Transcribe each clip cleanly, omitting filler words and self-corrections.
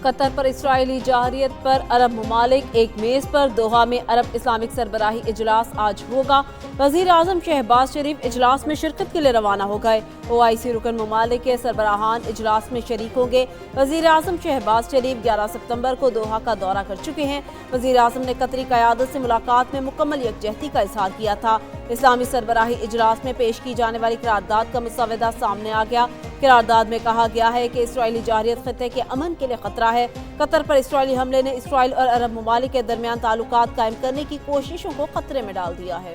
قطر پر اسرائیلی جارحیت پر عرب ممالک ایک میز پر دوحہ میں عرب اسلامک سربراہی اجلاس آج ہوگا۔ وزیر اعظم شہباز شریف اجلاس میں شرکت کے لیے روانہ ہو گئے۔ OIC رکن ممالک کے سربراہان اجلاس میں شریک ہوں گے۔ وزیر اعظم شہباز شریف 11 ستمبر کو دوحہ کا دورہ کر چکے ہیں۔ وزیر اعظم نے قطری قیادت سے ملاقات میں مکمل یکجہتی کا اظہار کیا تھا۔ اسلامی سربراہی اجلاس میں پیش کی جانے والی قرارداد کا مسودہ سامنے آ گیا۔ قرارداد میں کہا گیا ہے کہ اسرائیلی جارحیت خطے کے امن کے لیے خطرہ ہے۔ قطر پر اسرائیلی حملے نے اسرائیل اور عرب ممالک کے درمیان تعلقات قائم کرنے کی کوششوں کو خطرے میں ڈال دیا ہے۔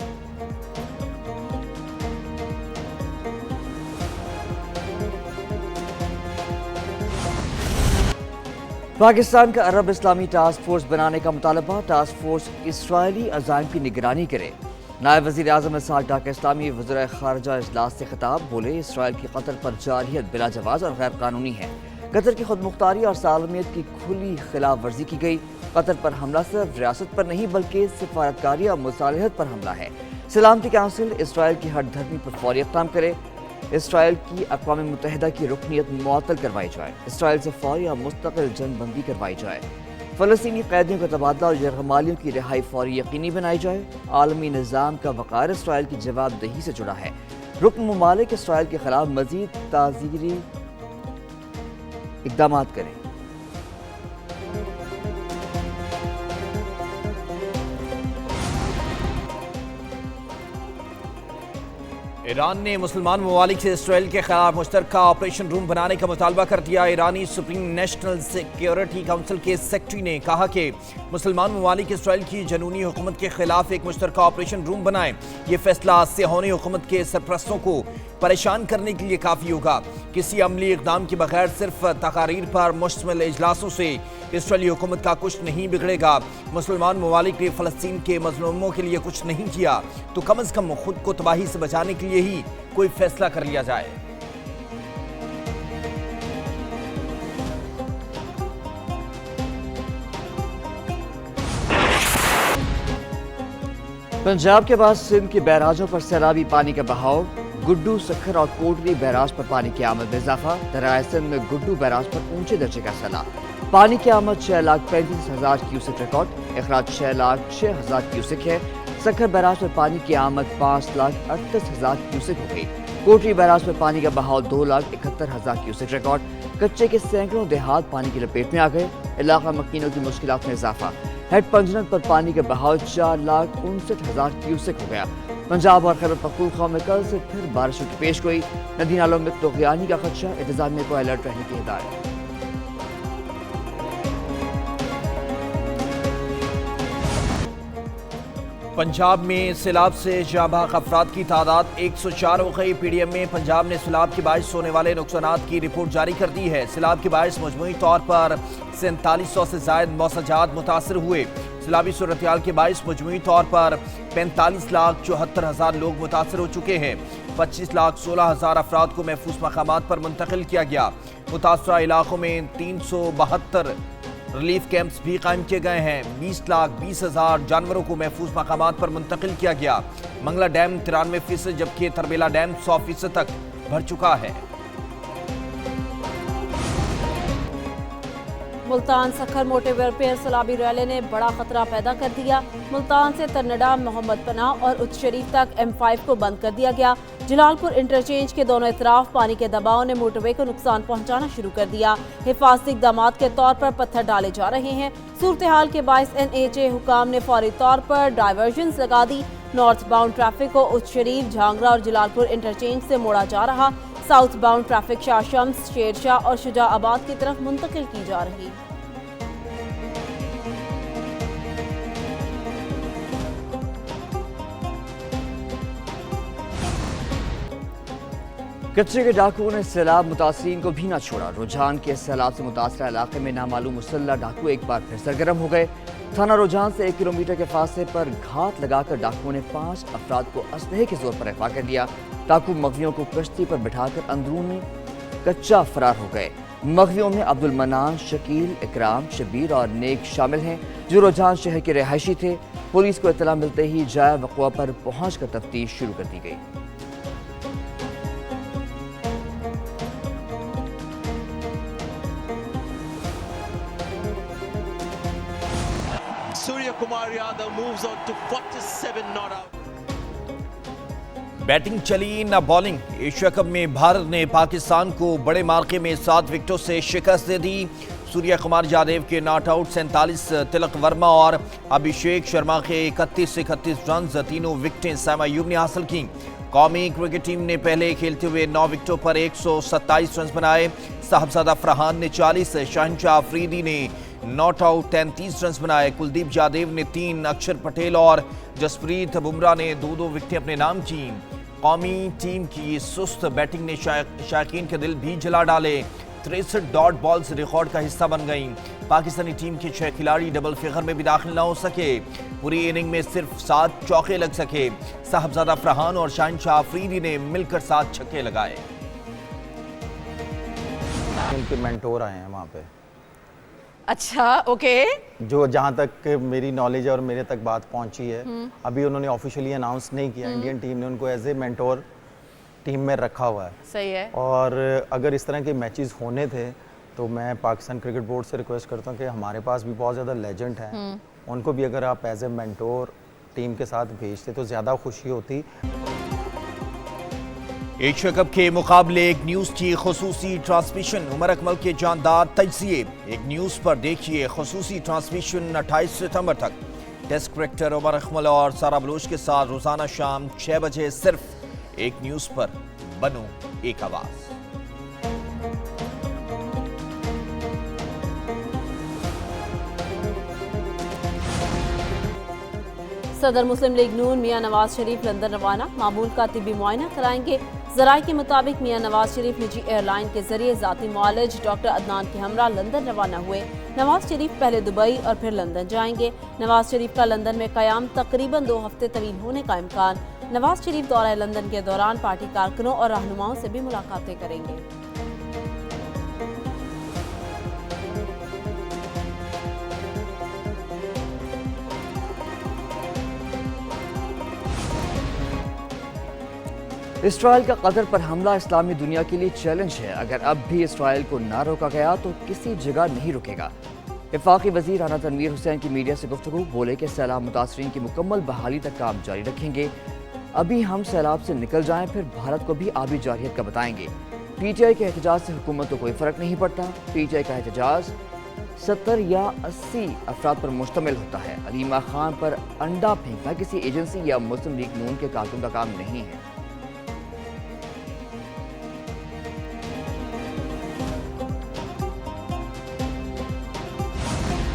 پاکستان کا عرب اسلامی ٹاسک فورس بنانے کا مطالبہ۔ ٹاسک فورس اسرائیلی عزائم کی نگرانی کرے۔ نائب وزیر اعظم اسحاق ڈار اسلامی وزرائے خارجہ اجلاس سے خطاب، بولے اسرائیل کی قطر پر جارحیت بلا جواز اور غیر قانونی ہے۔ قطر کی خود مختاری اور سالمیت کی کھلی خلاف ورزی کی گئی۔ قطر پر حملہ صرف ریاست پر نہیں بلکہ سفارتکاری اور مصالحت پر حملہ ہے۔ سلامتی کونسل اسرائیل کی ہٹ دھرمی پر فوری اقدام کرے۔ اسرائیل کی اقوام متحدہ کی رکنیت معطل کروائی جائے۔ اسرائیل سے فوری اور مستقل جنگ بندی کروائی جائے۔ فلسطینی قیدیوں کا تبادلہ اور یرغمالیوں کی رہائی فوری یقینی بنائی جائے۔ عالمی نظام کا وقار اسرائیل کی جواب دہی سے جڑا ہے۔ رکن ممالک اسرائیل کے خلاف مزید تعزیری اقدامات کریں۔ ایران نے مسلمان ممالک سے اسرائیل کے خلاف مشترکہ آپریشن روم بنانے کا مطالبہ کر دیا۔ ایرانی سپریم نیشنل سیکیورٹی کونسل کے سیکرٹری نے کہا کہ مسلمان ممالک اسرائیل کی جنونی حکومت کے خلاف ایک مشترکہ آپریشن روم بنائیں۔ یہ فیصلہ صہیونی حکومت کے سرپرستوں کو پریشان کرنے کے لیے کافی ہوگا۔ کسی عملی اقدام کے بغیر صرف تقاریر پر مشتمل اجلاسوں سے اسرائیلی حکومت کا کچھ نہیں بگڑے گا۔ مسلمان ممالک نے فلسطین کے مظلوموں کے لیے کچھ نہیں کیا تو کم از کم خود کو تباہی سے بچانے کے لیے ہی کوئی فیصلہ کر لیا جائے۔ پنجاب کے بعد سندھ کے بیراجوں پر سیلابی پانی کا بہاؤ۔ گڈو، سکھر اور کوٹلی بیراج پر پانی کی آمد میں اضافہ۔ دریائے سندھ میں گڈو بیراج پر اونچے درجے کا سیلاب۔ پانی کی آمد 6,35,000 کیوسک ریکارڈ، اخراج 6,06,000 کیوسک ہے۔ سکھر بیراج پر پانی کی آمد 5,38,000 کیوسک ہو گئی۔ کوٹلی بیراج پر پانی کا بہاؤ 2,71,000 کیوسک ریکارڈ۔ کچے کے سینکڑوں دیہات پانی کی لپیٹ میں آ گئے۔ علاقہ مکینوں کی مشکلات میں اضافہ۔ ہیڈ پنجنت پر پانی کا بہاؤ 4,59,000 کیوسک ہو گیا۔ پنجاب اور خیبر پختونخوا میں کل سے پھر بارشوں کی پیش گوئی۔ ندی نالوں میں طغیانی کا خدشہ، انتظامیہ کو الرٹ رہنے کی ہدایت۔ پنجاب میں سیلاب سے جاں بحق افراد کی تعداد 104 ہو گئی۔ PDM میں پنجاب نے سیلاب کے باعث ہونے والے نقصانات کی رپورٹ جاری کر دی ہے۔ سیلاب کے باعث مجموعی طور پر 4700 سے زائد موسجات متاثر ہوئے۔ سیلابی صورتحال کے باعث مجموعی طور پر 45,74,000 لوگ متاثر ہو چکے ہیں۔ 25,16,000 افراد کو محفوظ مقامات پر منتقل کیا گیا۔ متاثرہ علاقوں میں 372 ریلیف کیمپس بھی قائم کیے گئے ہیں۔ 20,20,000 جانوروں کو محفوظ مقامات پر منتقل کیا گیا۔ منگلا ڈیم 93% جبکہ تربیلا ڈیم 100% تک بھر چکا ہے۔ ملتان سکھر موٹر وے سیلابی ریلے نے بڑا خطرہ پیدا کر دیا۔ ملتان سے ترنڈا، محمد پناہ اور اچ شریف تک M5 کو بند کر دیا گیا۔ جلال پور انٹرچینج کے دونوں اطراف پانی کے دباؤ نے موٹر وے کو نقصان پہنچانا شروع کر دیا۔ حفاظتی اقدامات کے طور پر پتھر ڈالے جا رہے ہیں۔ صورتحال کے باعث NHA حکام نے فوری طور پر ڈائیورژنز لگا دی۔ نارتھ باؤنڈ ٹریفک کو اچ شریف، جھانگرا اور جلال پور انٹرچینج سے موڑا جا رہا۔ ساؤتھ باؤنڈ ٹریفک شاہ شمس، شیر شاہ اور شجاع آباد کی طرف منتقل کی جا رہی۔ کچے کے ڈاکوؤں نے سیلاب متاثرین کو بھی نہ چھوڑا۔ رجحان کے سیلاب سے متاثرہ علاقے میں نامعلوم مسلح ڈاکو ایک بار پھر سرگرم ہو گئے۔ تھانہ رجحان سے 1 کلومیٹر کے فاصلے پر گھات لگا کر ڈاکوؤں نے 5 افراد کو اسلحے کے زور پر اغوا کر لیا۔ ڈاکو مغویوں کو کشتی پر بٹھا کر اندرونی کچا فرار ہو گئے۔ مغویوں میں عبد المنان، شکیل، اکرام، شبیر اور نیک شامل ہیں جو رجحان شہر کے رہائشی تھے۔ پولیس کو اطلاع ملتے ہی جائے وقوع پر پہنچ کر تفتیش شروع کر دی گئی۔ Surya Kumar Yadav moves on to 47 not out. Batting चली न बॉलिंग। एशिया कप में भारत ने पाकिस्तान को बड़े मार्के में 7 विकेटों से शिकस्त दे दी। सूर्या कुमार यादव के नॉट आउट 47, तिलक वर्मा और अभिषेक शर्मा के 31 रन, तीनों विकेटें सैम अयूब ने हासिल की। कौमी क्रिकेट टीम ने पहले खेलते हुए 9 विकेटों पर 127 रन बनाए। साहबजादा फरहान ने 40, शहनशाह अफरीदी ने नॉट आउट 33 रन बनाए। कुलदीप यादव ने 3, अक्षर पटेल और जसप्रीत बुमराह ने 2-2 विकेटें अपने नाम की। कौमी टीम की सुस्त बैटिंग ने शायकीन के दिल भी जला डाले। 63 डॉट बॉल्स रिकॉर्ड का हिस्सा बन गईं। पाकिस्तानी टीम के 6 खिलाड़ी डबल फिगर में भी दाखिल न हो सके। पूरी इनिंग में सिर्फ 7 चौके लग सके। साहबजादा फरहान और शहनशाह अफरीदी ने मिलकर 7 छक्के लगाए। उनके मेंटोर आए हैं वहाँ पे, अच्छा, ओके। जो जहाँ तक मेरी नॉलेज है और मेरे तक बात पहुँची है, अभी उन्होंने ऑफिशियली अनाउंस नहीं किया। इंडियन टीम ने उनको एज ए मेंटोर टीम में रखा हुआ है। सही है। और अगर इस तरह के मैचेस होने थे तो मैं पाकिस्तान क्रिकेट बोर्ड से रिक्वेस्ट करता हूँ कि हमारे पास भी बहुत ज़्यादा लेजेंड हैं, उनको भी अगर आप एज ए मेंटोर टीम के साथ भेजते तो ज़्यादा खुशी होती। एशिया कप के मुकाबले एक न्यूज़ की खुसूसी ट्रांसमिशन। उमर अकमल के जानदार तजिए एक न्यूज़ पर देखिए। खुसूसी ट्रांसमिशन 28 सितंबर तक। टेस्ट क्रिकेटर उमर अकमल और सारा बलूच के साथ रोजाना शाम 6 बजे सिर्फ एक न्यूज़ पर। बनो एक आवाज़। सदर मुस्लिम लीग नून मियां नवाज शरीफ लंदन रवाना। मामूल का तिब्बी मुआयना कराएंगे। ज़राए के मुताबिक मियां नवाज शरीफ निजी एयरलाइन के जरिए ज़ाती मुआलिज डॉक्टर अदनान के हमरा लंदन रवाना हुए। नवाज शरीफ पहले दुबई और फिर लंदन जाएंगे। नवाज शरीफ का लंदन में क़याम तकरीबन 2 हफ्ते तवील होने का इम्कान। नवाज शरीफ दौरा लंदन के दौरान पार्टी कारकुनों और रहनुमाओं से भी मुलाकातें करेंगे। इसराइल का कतर पर हमला इस्लामी दुनिया के लिए चैलेंज है। अगर अब भी इसराइल को ना रोका गया तो किसी जगह नहीं रुकेगा। वफाकी वजीर राना तनवीर हुसैन की मीडिया से गुफ्तगू। बोले कि सैलाब मुतासरीन की मुकम्मल बहाली तक काम जारी रखेंगे। अभी हम सैलाब से निकल जाएं, फिर भारत को भी आबी जारियत का बताएंगे। पीटीआई के एहतजाज से हुकूमत को कोई फ़र्क नहीं पड़ता। पीटीआई का एहतजाज 70 या 80 अफराद पर मुश्तमिल होता है। अलीमा खान पर अंडा फेंकना किसी एजेंसी या मुस्लिम लीग नून के कारकुन का काम नहीं है।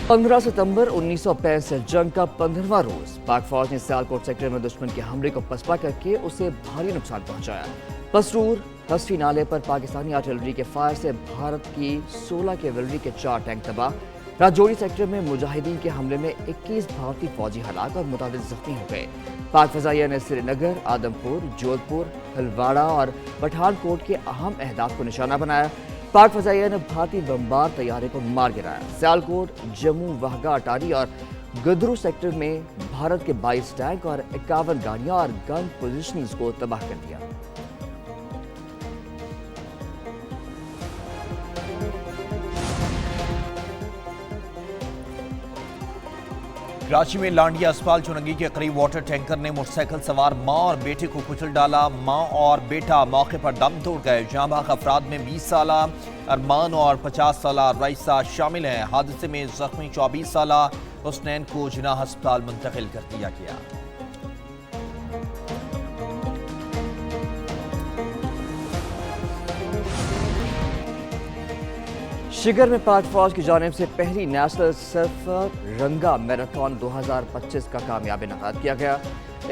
15 सितंबर 1965 जंग का 15वां रोज पाक फौज ने सियालकोट सेक्टर में दुश्मन के हमले को पसपा करके उसे भारी नुकसान पहुंचाया। पसरूर हस्फी नाले पर पाकिस्तानी आर्टिलरी के फायर से भारत की 16 कैवलरी के 4 टैंक तबाह। राजौरी सेक्टर में मुजाहिदीन के हमले में 21 भारतीय फौजी हलाक और मुताबिक जख्मी हो गए। पाक फजाइया ने श्रीनगर, आदमपुर, जोधपुर, हलवाड़ा और पठानकोट के अहम अहदाफ को निशाना बनाया। पाक फजाइया ने भारतीय बमबार तैयारे को मार गिराया। सियालकोट, जम्मू, वाहगा, अटारी और गदरू सेक्टर में भारत के 22 टैंक और 51 गाड़ियां और गन पोजिशनिंग्स को तबाह कर दिया। कराची में लांडिया अस्पताल चुरंगी के करीब वाटर टैंकर ने मोटरसाइकिल सवार मां और बेटे को कुचल डाला। मां और बेटा मौके पर दम तोड़ गए। जाँ बहक अफराद में 20 साल अरमान और 50 साल रईसा शामिल हैं। हादसे में जख्मी 24 साल हुसनैन को जिनाह अस्पताल मुंतकिल कर दिया गया। शिगर में पाक फौज की जानिब से पहली नेशनल सर्फ रंगा मैराथन 2025 का कामयाब इनेकाद किया गया।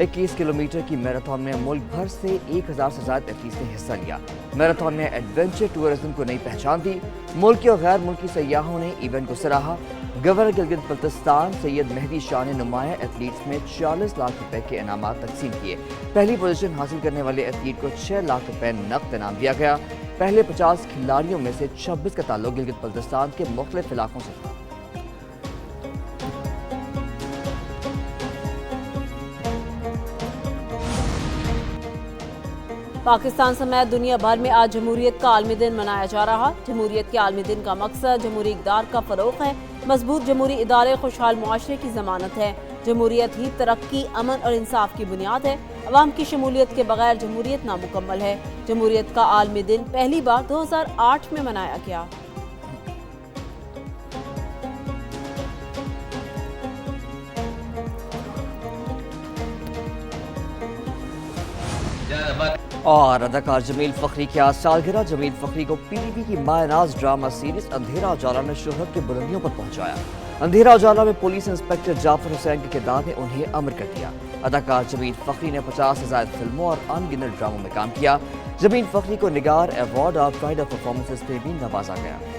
21 किलोमीटर की मैराथन में मुल्क भर से 1000 से ज्यादा एथलीट्स ने हिस्सा लिया। मैराथन ने एडवेंचर टूरिज्म को नई पहचान दी। मुल्की और गैर मुल्की सयाहों ने इवेंट को सराहा। गवर्नर गिलगित बल्तिस्तान सैयद मेहदी शाह ने नुमाया एथलीट्स में 40 लाख रुपए के इनामात तकसीम किए। पहली पोजीशन हासिल करने वाले एथलीट को 6 लाख रुपए नकद इनाम दिया गया। पहले 50 खिलाड़ियों में से 26 का ताल्लुक गिलगित बल्तिस्तान के मुख्तलिफ इलाकों से था। पाकिस्तान समेत दुनिया भर में आज जमहूरियत का आलमी दिन मनाया जा रहा। जमहूरियत के आलमी दिन का मकसद जमहूरी इक़दार का फ़रोग़ है। मजबूत जमहूरी इदारे खुशहाल मुआशरे की ज़मानत है। जमहूरियत ही तरक्की, अमन और इंसाफ की बुनियाद है। अवाम की शमूलियत के बगैर जमहूरियत नामुकम्मल है। जमहूरियत का आलमी दिन पहली बार 2008 में मनाया गया। और अदाकार जमील फखरी की आज सालगिरह। जमील फखरी को पीटीवी की मायनाज ड्रामा सीरीज अंधेरा उजाला ने शोहरत की बुलंदियों पर पहुंचाया। अंधेरा उजाला में पुलिस इंस्पेक्टर जाफर हुसैन के किरदार ने उन्हें अमर कर दिया। अदाकार जमील फखरी ने 50 से ज़ायद फिल्मों और अनगिनत ड्रामों में काम किया। जमील फखरी को निगार अवार्ड और प्राइड ऑफ परफॉर्मेंसेस पे भी नवाजा गया।